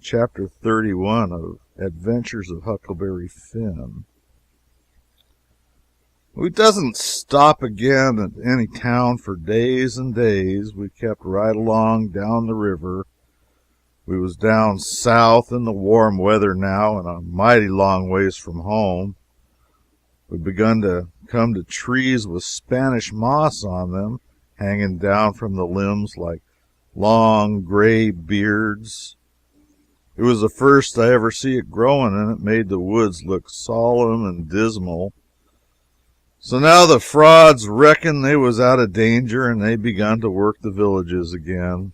Chapter 31 of Adventures of Huckleberry Finn. We doesn't stop again at any town for days and days. We kept right along down the river. We was down south in the warm weather now, and a mighty long ways from home. We'd begun to come to trees with Spanish moss on them, hanging down from the limbs like long gray beards. It was the first I ever see it growing, and it made the woods look solemn and dismal. So now the frauds reckoned they was out of danger, and they begun to work the villages again.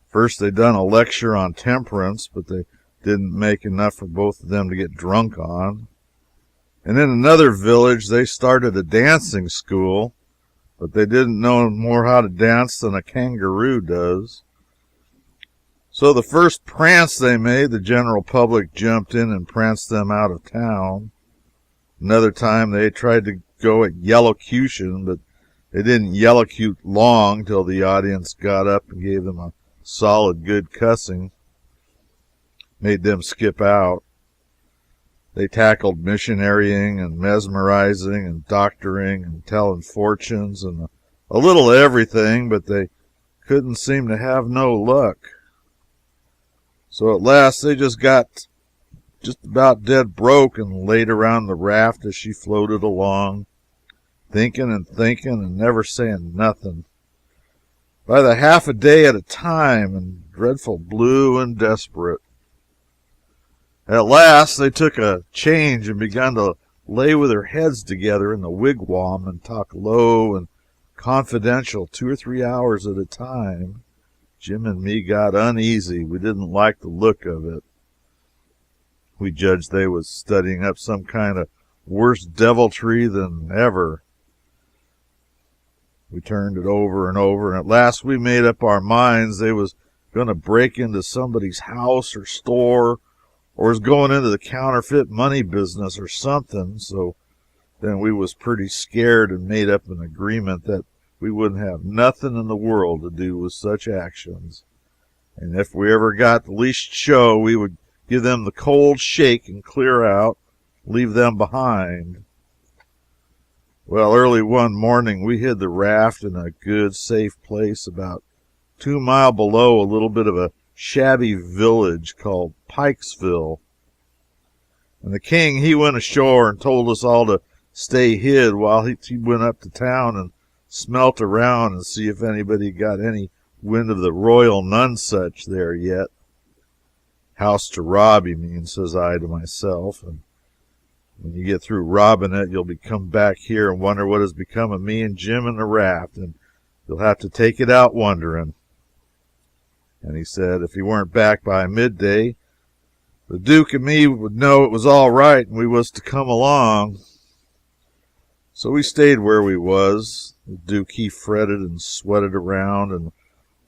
First they done a lecture on temperance, but they didn't make enough for both of them to get drunk on. And in another village they started a dancing school, but they didn't know more how to dance than a kangaroo does. So the first prance they made, the general public jumped in and pranced them out of town. Another time they tried to go at yellowcution, but they didn't yellowcute long till the audience got up and gave them a solid good cussing. Made them skip out. They tackled missionarying and mesmerizing and doctoring and telling fortunes and a little everything, but they couldn't seem to have no luck. So at last they got just about dead broke and laid around the raft as she floated along, thinking and never saying nothing, by the half a day at a time, and dreadful blue and desperate. At last they took a change and begun to lay with their heads together in the wigwam and talk low and confidential 2 or 3 hours at a time. Jim and me got uneasy. We didn't like the look of it. We judged they was studying up some kind of worse deviltry than ever. We turned it over and over, and at last we made up our minds they was going to break into somebody's house or store, or was going into the counterfeit money business or something. So then we was pretty scared and made up an agreement that we wouldn't have nothing in the world to do with such actions, and if we ever got the least show, we would give them the cold shake and clear out, leave them behind. Well, early one morning we hid the raft in a good, safe place about 2 miles below a little bit of a shabby village called Pikesville. And the king, he went ashore and told us all to stay hid while he went up to town and smelt around and see if anybody got any wind of the royal Nonesuch there yet. House to rob, you mean, says I to myself, and when you get through robbing it, you'll be come back here and wonder what has become of me and Jim and the raft, and you'll have to take it out wondering. And he said if he weren't back by midday, the Duke and me would know it was all right and we was to come along. So we stayed where we was. The Duke, he fretted and sweated around and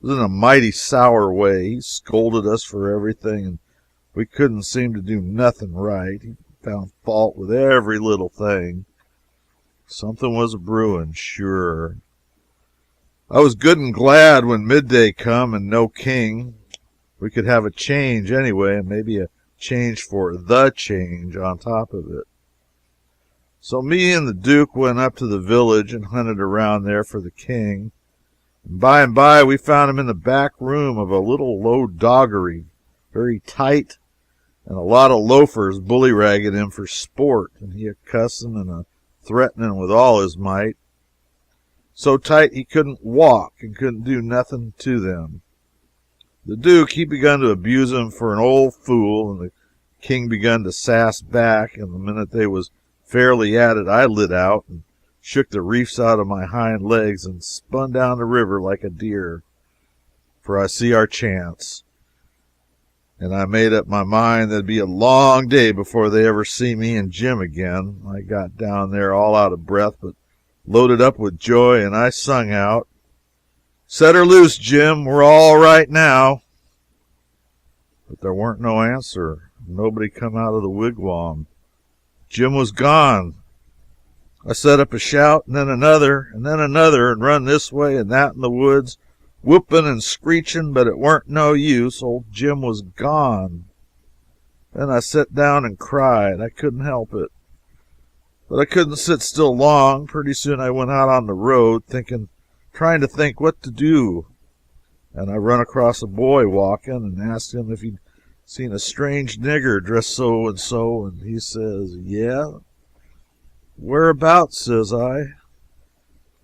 was in a mighty sour way. He scolded us for everything, and we couldn't seem to do nothing right. He found fault with every little thing. Something was brewing, sure. I was good and glad when midday come and no king. We could have a change anyway, and maybe a change for the change on top of it. So me and the Duke went up to the village and hunted around there for the king. And by we found him in the back room of a little low doggery, very tight, and a lot of loafers bullyragging him for sport, and he a cussing and a threatening with all his might. So tight he couldn't walk and couldn't do nothing to them. The Duke, he begun to abuse him for an old fool, and the king begun to sass back, and the minute they was fairly at it, I lit out and shook the reefs out of my hind legs and spun down the river like a deer, for I see our chance, and I made up my mind that'd be a long day before they ever see me and Jim again. I got down there all out of breath, but loaded up with joy, and I sung out, "Set her loose, Jim, we're all right now." But there weren't no answer. Nobody come out of the wigwam. Jim was gone. I set up a shout, and then another, and run this way and that in the woods, whooping and screeching, but it weren't no use. Old Jim was gone. Then I sat down and cried. I couldn't help it. But I couldn't sit still long. Pretty soon I went out on the road, trying to think what to do. And I run across a boy walking and asked him if he'd seen a strange nigger dressed so and so, and he says, "Yeah." "Whereabouts?" says I.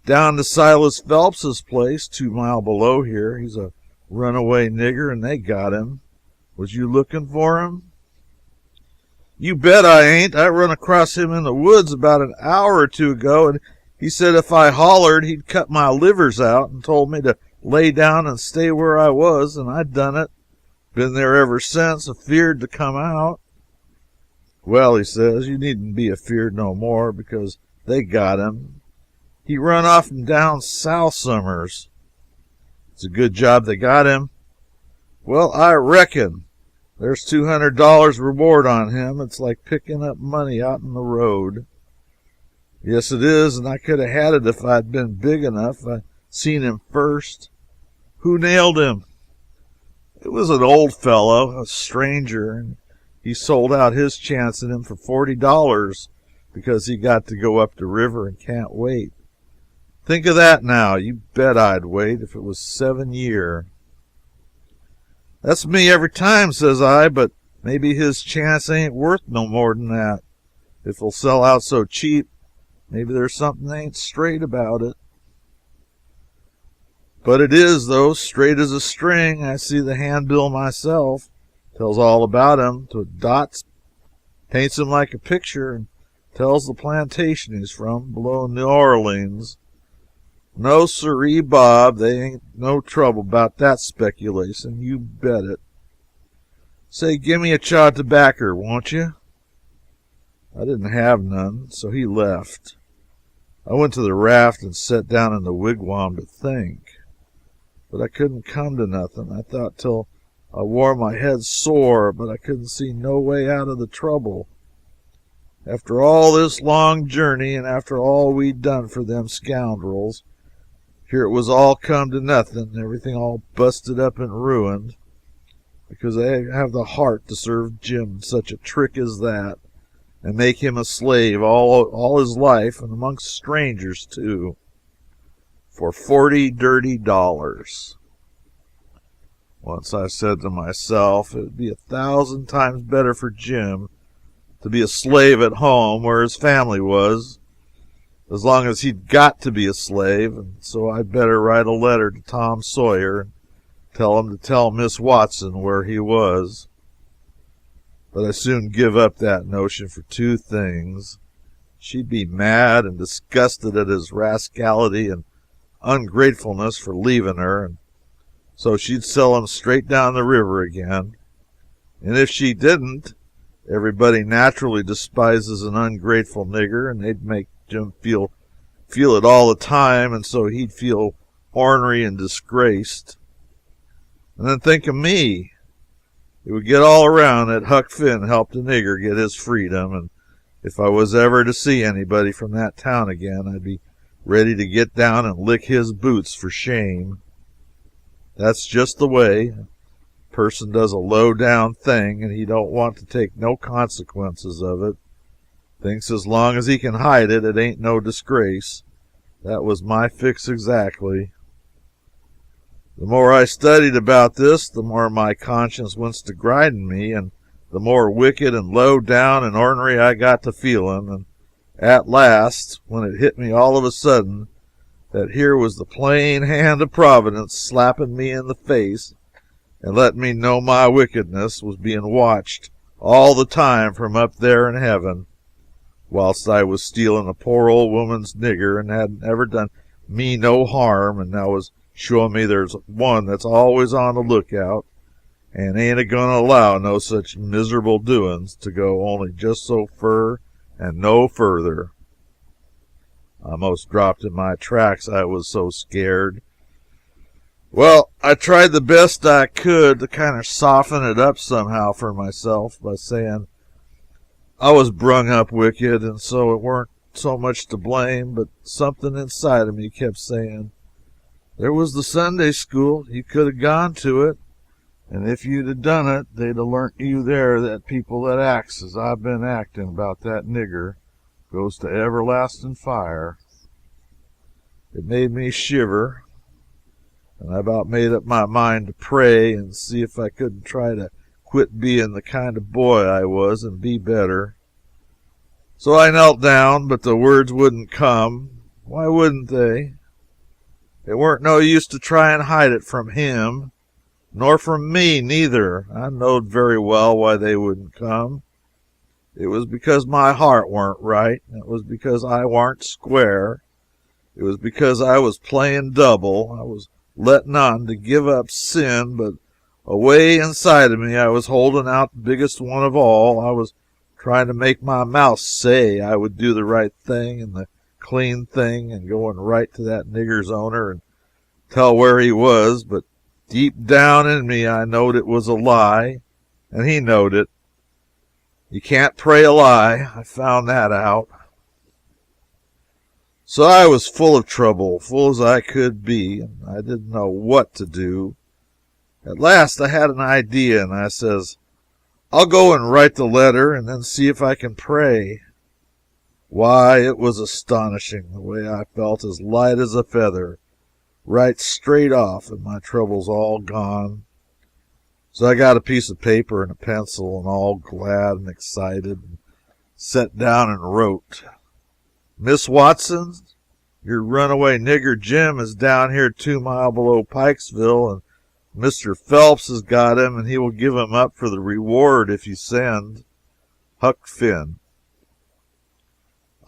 "Down to Silas Phelps's place, 2 mile below here. He's a runaway nigger, and they got him. Was you looking for him?" "You bet I ain't. I run across him in the woods about an hour or two ago, and he said if I hollered he'd cut my livers out, and told me to lay down and stay where I was, and I done it. Been there ever since, afeard to come out." "Well," he says, "you needn't be afeard no more, because they got him. He run off and down south summers." "It's a good job they got him." "Well, I reckon. There's $200 reward on him. It's like picking up money out in the road." "Yes, it is, and I could have had it if I'd been big enough. I seen him first." "Who nailed him?" "It was an old fellow, a stranger, and he sold out his chance at him for $40 because he got to go up the river and can't wait. Think of that now. You bet I'd wait if it was 7 year." "That's me every time," says I, "but maybe his chance ain't worth no more than that. If it'll sell out so cheap, maybe there's something ain't straight about it." "But it is, though, straight as a string. I see the handbill myself. Tells all about him to dots, paints him like a picture, and tells the plantation he's from, below New Orleans. No, sirree, Bob, they ain't no trouble about that speculation, you bet it. Say, gimme a chaw of tobaccer, won't you?" I didn't have none, so he left. I went to the raft and sat down in the wigwam to think. But I couldn't come to nothing. I thought till I wore my head sore, but I couldn't see no way out of the trouble. After all this long journey, and after all we'd done for them scoundrels, here it was all come to nothing, everything all busted up and ruined, because I have the heart to serve Jim such a trick as that, and make him a slave all his life, and amongst strangers, too, for $40 dirty dollars. Once I said to myself, it would be 1,000 times better for Jim to be a slave at home where his family was, as long as he'd got to be a slave, and so I'd better write a letter to Tom Sawyer and tell him to tell Miss Watson where he was. But I soon give up that notion for 2 things. She'd be mad and disgusted at his rascality and ungratefulness for leaving her, and so she'd sell him straight down the river again. And if she didn't, everybody naturally despises an ungrateful nigger, and they'd make Jim feel it all the time, and so he'd feel ornery and disgraced. And then think of me. It would get all around that Huck Finn helped a nigger get his freedom, and if I was ever to see anybody from that town again, I'd be ready to get down and lick his boots for shame. That's just the way. A person does a low-down thing, and he don't want to take no consequences of it. Thinks as long as he can hide it, it ain't no disgrace. That was my fix exactly. The more I studied about this, the more my conscience went to grinding me, and the more wicked and low down and ornery I got to feeling. And at last, when it hit me all of a sudden that here was the plain hand of Providence slapping me in the face and letting me know my wickedness was being watched all the time from up there in heaven, whilst I was stealing a poor old woman's nigger and hadn't ever done me no harm, and now was showing me there's one that's always on the lookout and ain't a-going to allow no such miserable doings to go only just so fur and no further. I most dropped in my tracks, I was so scared. Well, I tried the best I could to kind of soften it up somehow for myself by saying I was brung up wicked, and so it weren't so much to blame, but something inside of me kept saying, There was the Sunday school. You could have gone to it, and if you'd have done it, they'd have learnt you there that people that acts as I've been acting about that nigger goes to everlasting fire. It made me shiver, and I about made up my mind to pray and see if I couldn't try to quit being the kind of boy I was and be better. So I knelt down, but the words wouldn't come. Why wouldn't they? It weren't no use to try and hide it from him, nor from me, neither. I knowed very well why they wouldn't come. It was because my heart warn't right. It was because I warn't square. It was because I was playing double. I was letting on to give up sin, but away inside of me I was holding out the biggest one of all. I was trying to make my mouth say I would do the right thing and the clean thing and going right to that nigger's owner and tell where he was, but deep down in me I knowed it was a lie, and he knowed it. You can't pray a lie. I found that out. So I was full of trouble, full as I could be, and I didn't know what to do. At last I had an idea, and I says, I'll go and write the letter and then see if I can pray. Why, it was astonishing the way I felt as light as a feather, right straight off, and my troubles all gone. So I got a piece of paper and a pencil, and all glad and excited, and sat down and wrote, Miss Watson, your runaway nigger Jim is down here 2 miles below Pikesville, and Mr. Phelps has got him, and he will give him up for the reward if you send. Huck Finn.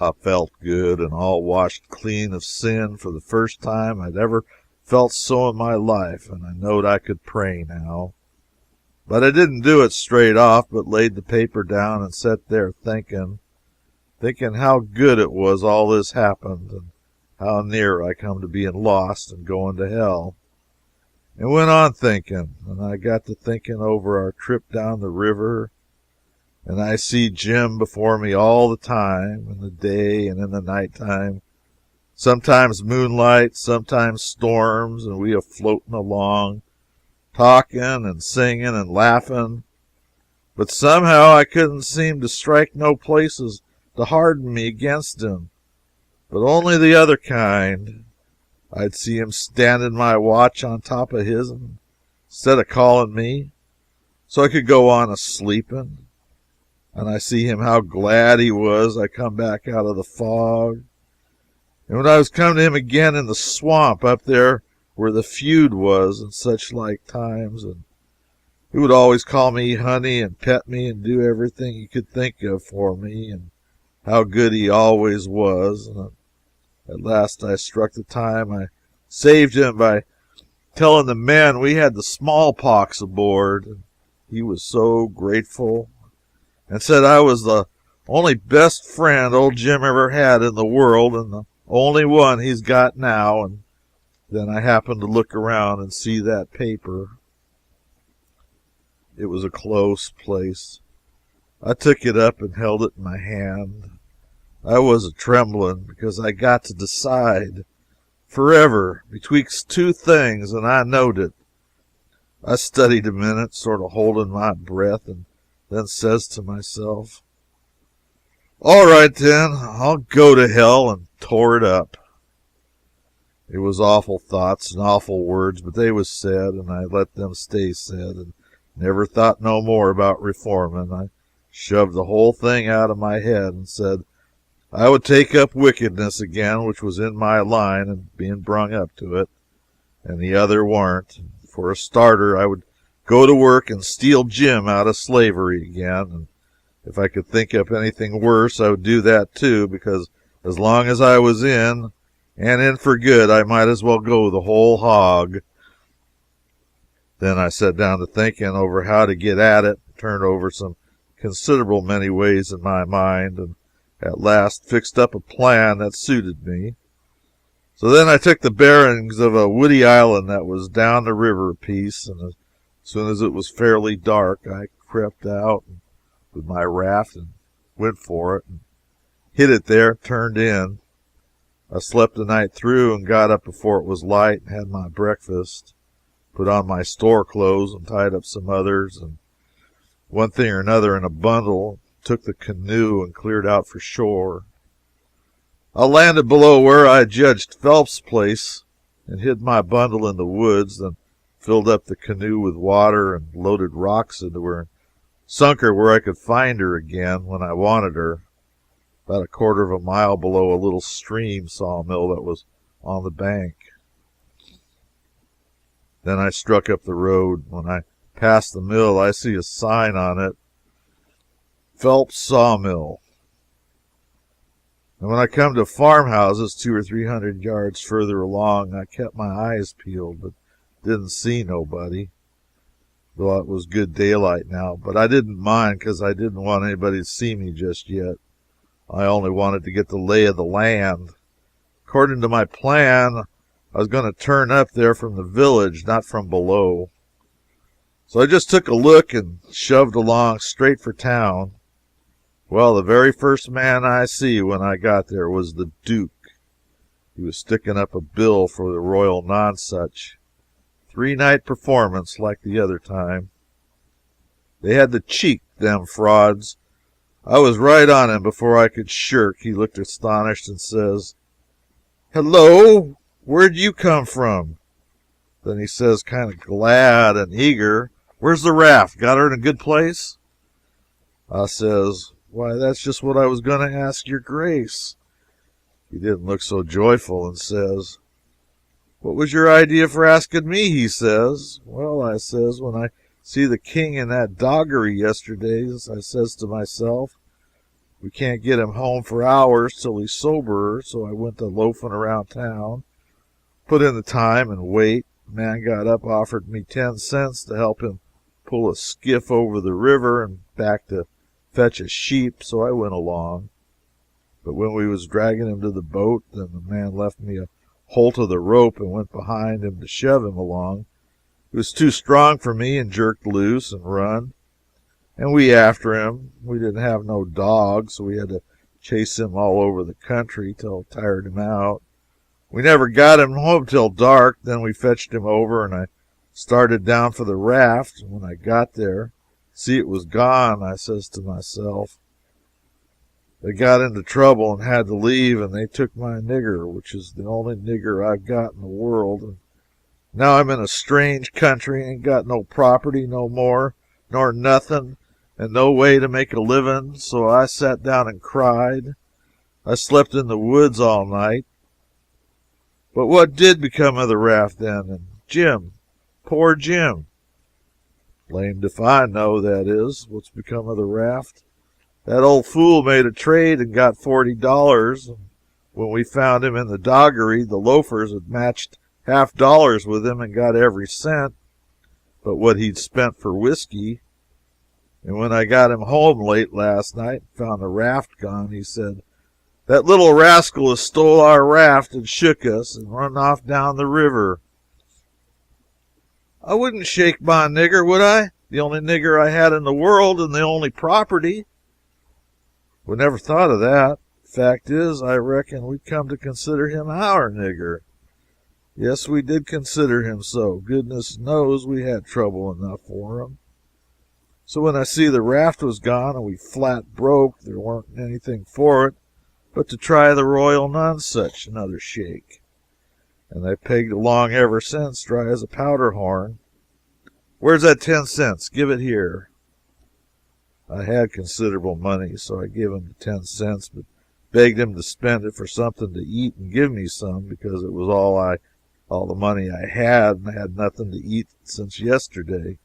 I felt good and all washed clean of sin for the first time I'd ever felt so in my life, and I knowed I could pray now. But I didn't do it straight off, but laid the paper down and sat there thinking how good it was all this happened, and how near I come to being lost and going to hell. And went on thinking, and I got to thinking over our trip down the river, and I see Jim before me all the time, in the day and in the night time, sometimes moonlight, sometimes storms, and we a floating along, talking and singing and laughing, but somehow I couldn't seem to strike no places to harden me against him, but only the other kind. I'd see him standing my watch on top of his'n, instead of calling me, so I could go on a-sleeping, and I see him how glad he was I come back out of the fog. And when I was coming to him again in the swamp up there where the feud was and such like times, and he would always call me honey and pet me and do everything he could think of for me, and how good he always was. And at last I struck the time I saved him by telling the men we had the smallpox aboard, and he was so grateful and said I was the only best friend old Jim ever had in the world, and the only one he's got now. And then I happened to look around and see that paper. It was a close place. I took it up and held it in my hand. I was a-trembling because I got to decide forever betwixt two things, and I knowed it. I studied a minute, sort of holding my breath, and then says to myself, all right, then, I'll go to hell, and tore it up. It was awful thoughts and awful words, but they was said, and I let them stay said, and never thought no more about reforming. I shoved the whole thing out of my head and said I would take up wickedness again, which was in my line and being brung up to it, and the other warn't. For a starter, I would go to work and steal Jim out of slavery again, and if I could think up anything worse, I would do that too, because as long as I was in, and in for good, I might as well go the whole hog. Then I sat down to thinking over how to get at it, turned over some considerable many ways in my mind, and at last fixed up a plan that suited me. So then I took the bearings of a woody island that was down the river a piece, and as soon as it was fairly dark, I crept out with my raft and went for it, and hit it there, turned in. I slept the night through and got up before it was light and had my breakfast, put on my store clothes and tied up some others and one thing or another in a bundle, took the canoe and cleared out for shore. I landed below where I judged Phelps' place and hid my bundle in the woods, then filled up the canoe with water and loaded rocks into her and sunk her where I could find her again when I wanted her, about a quarter of a mile below a little stream sawmill that was on the bank. Then I struck up the road. When I passed the mill, I see a sign on it, Phelps Sawmill. And when I come to farmhouses 200 or 300 yards further along, I kept my eyes peeled, but didn't see nobody, though it was good daylight now. But I didn't mind, because I didn't want anybody to see me just yet. I only wanted to get the lay of the land. According to my plan, I was going to turn up there from the village, not from below. So I just took a look and shoved along straight for town. Well, the very first man I see when I got there was the Duke. He was sticking up a bill for the Royal Nonsuch. 3-night performance like the other time. They had the cheek, them frauds. I was right on him before I could shirk. He looked astonished and says, "Hello, where'd you come from?" Then he says, kind of glad and eager, "Where's the raft? Got her in a good place?" I says, "Why, that's just what I was going to ask your grace." He didn't look so joyful and says, "What was your idea for asking me?" he says. "Well," I says, "when I see the king in that doggery yesterday, I says to myself, we can't get him home for hours till he's soberer, so I went to loafing around town, put in the time and wait. The man got up, offered me 10 cents to help him pull a skiff over the river and back to fetch a sheep, so I went along. But when we was dragging him to the boat, then the man left me a holt of the rope and went behind him to shove him along. He was too strong for me and jerked loose and run, and we after him. We didn't have no dog, so we had to chase him all over the country till it tired him out. We never got him home till dark. Then we fetched him over, and I started down for the raft. And when I got there, see it was gone, I says to myself, they got into trouble and had to leave, and they took my nigger, which is the only nigger I've got in the world. And now I'm in a strange country, ain't got no property no more, nor nothing, and no way to make a living. So I sat down and cried. I slept in the woods all night. But what did become of the raft then? And Jim, poor Jim? Blamed if I know, that is, what's become of the raft. That old fool made a trade and got $40. And when we found him in the doggery, the loafers had matched $50 with him and got every cent but what he'd spent for whiskey. And when I got him home late last night and found the raft gone, he said, "That little rascal has stole our raft and shook us and run off down the river." I wouldn't shake my nigger, would I? The only nigger I had in the world and the only property. We never thought of that. Fact is, I reckon we come to consider him our nigger. Yes, we did consider him so. Goodness knows we had trouble enough for him. So when I see the raft was gone and we flat broke, there weren't anything for it but to try the Royal Nonsuch another shake. And I pegged along ever since, dry as a powder horn. Where's that 10 cents? Give it here. I had considerable money, so I gave him the 10 cents, but begged him to spend it for something to eat and give me some, because it was all the money I had, and I had nothing to eat since yesterday.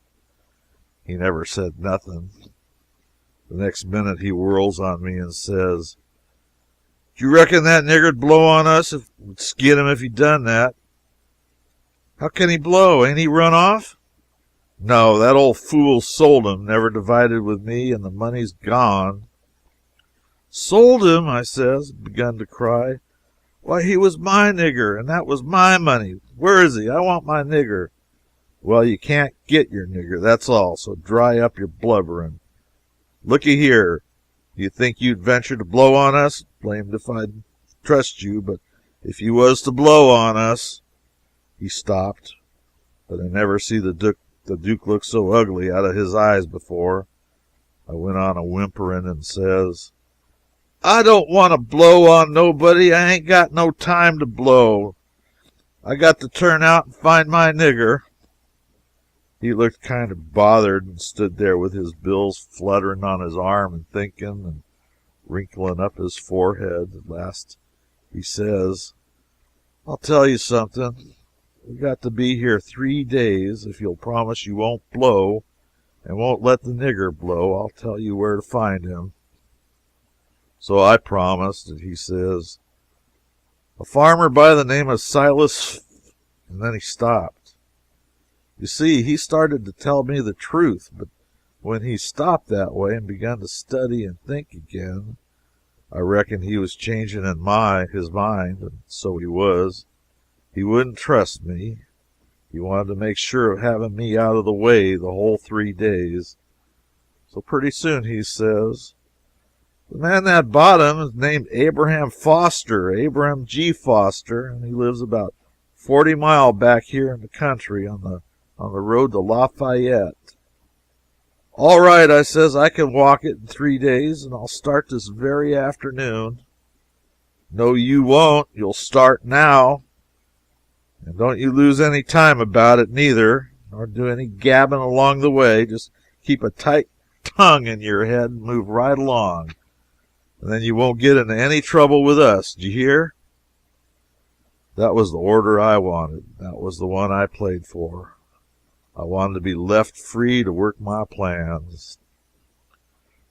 He never said nothing. The next minute he whirls on me and says, "Do you reckon that nigger'd blow on us? We'd skin him if he done that." "How can he blow? Ain't he run off?" "No, that old fool sold him, never divided with me, and the money's gone." "Sold him?" I says, begun to cry. "Why, he was my nigger, and that was my money. Where is he? I want my nigger." "Well, you can't get your nigger, that's all, so dry up your blubbering. Looky here, do you think you'd venture to blow on us? Blamed if I'd trust you, but If you was to blow on us—" He stopped, but I never see the Duke look so ugly out of his eyes before. I went on a whimpering and says, "I don't want to blow on nobody. I ain't got no time to blow. I got to turn out and find my nigger." He looked kind of bothered and stood there with his bills fluttering on his arm and thinking and wrinkling up his forehead. At last he says, "I'll tell you something. We got to be here 3 days. If you'll promise you won't blow and won't let the nigger blow, I'll tell you where to find him." So I promised, and he says, "A farmer by the name of Silas," and then he stopped. You see, he started to tell me the truth, but when he stopped that way and began to study and think again, I reckon he was changing in his mind, and so he was. He wouldn't trust me. He wanted to make sure of having me out of the way the whole 3 days. So pretty soon he says, "The man that bought him is named Abraham Foster, Abraham G. Foster, and he lives about 40 mile back here in the country on the road to Lafayette." "All right," I says, "I can walk it in 3 days, and I'll start this very afternoon." "No, you won't. You'll start now. And don't you lose any time about it, neither, nor do any gabbing along the way. Just keep a tight tongue in your head and move right along, and then you won't get into any trouble with us. D'ye hear?" That was the order I wanted. That was the one I played for. I wanted to be left free to work my plans.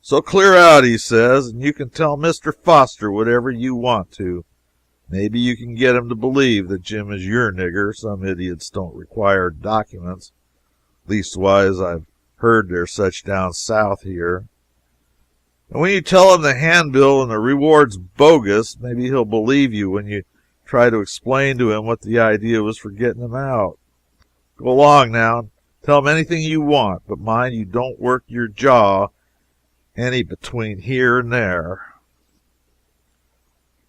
"So clear out," he says, "and you can tell Mr. Foster whatever you want to. Maybe you can get him to believe that Jim is your nigger. Some idiots don't require documents. Leastwise, I've heard there's such down south here. And when you tell him the handbill and the reward's bogus, maybe he'll believe you when you try to explain to him what the idea was for getting him out. Go along now and tell him anything you want, but mind you don't work your jaw any between here and there."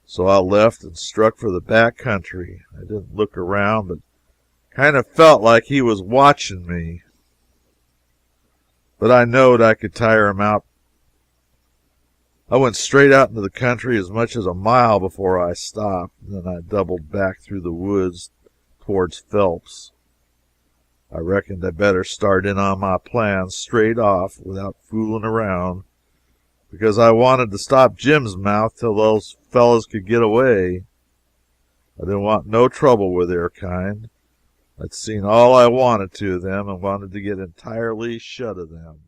So I left and struck for the back country. I didn't look around, but kind of felt like he was watching me. But I knowed I could tire him out. I went straight out into the country as much as a mile before I stopped, and then I doubled back through the woods towards Phelps. I reckoned I better start in on my plans straight off without fooling around, because I wanted to stop Jim's mouth till those fellows could get away. I didn't want no trouble with their kind. I'd seen all I wanted to of them and wanted to get entirely shut of them.